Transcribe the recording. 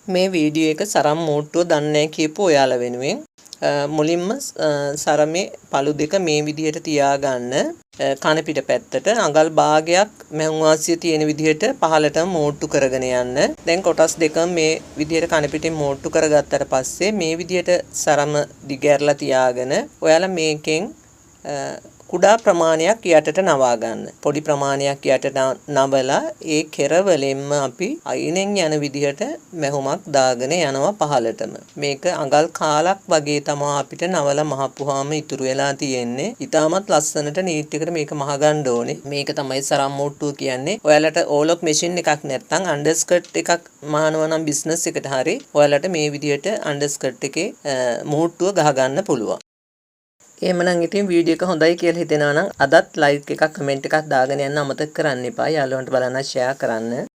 මේ වීඩියෝ එක සරම් මෝට්ටුව දන්නේ නැහැ කියපු ඔයාලා වෙනුවෙන් මුලින්ම සරමේ පළු දෙක මේ විදිහට තියාගන්න කන පිට පැත්තට අඟල් භාගයක් මැහුම් වාසිය තියෙන විදිහට පහළටම මෝට්ටු කරගෙන යන්න. දැන් කොටස් දෙකම මේ විදිහට කන පිටින් මෝට්ටු කරගත්තට පස්සේ මේ විදිහට සරම දිගහැරලා තියාගෙන ඔයාලා මේකෙන් කුඩා ප්‍රමාණයක් යටට නවා ගන්න. පොඩි ප්‍රමාණයක් යටට නවලා ඒ කෙරවලින්ම අපි අයිනෙන් යන විදිහට මැහුමක් දාගෙන යනවා පහළටම. මේක අඟල් කාලක් වගේ තමයි අපිට නවලා මහපුවාම ඉතුරු වෙලා තියෙන්නේ. ඊටමත් ලස්සනට නීට් එකට මේක මහගන්න ඕනේ. මේක තමයි සරම් මෝට්ටුව කියන්නේ. ඔයාලට ඕලොක් මැෂින් එකක් නැත්නම් අන්ඩර්ස්කර්ට් එකක් මහනවා නම් බිස්නස් එකට හරි ඔයාලට මේ විදිහට අන්ඩර්ස්කර්ට් එකේ මෝට්ටුව ගහ ගන්න පුළුවන්. එහෙමනම් ඉතින් වීඩියෝ එක හොඳයි කියලා හිතෙනවා නම් අදත් ලයික් එකක් කමෙන්ට් එකක් දාගෙන යන්න අමතක කරන්න එපා. යාළුවන්ට බලන්න ෂෙයා කරන්න.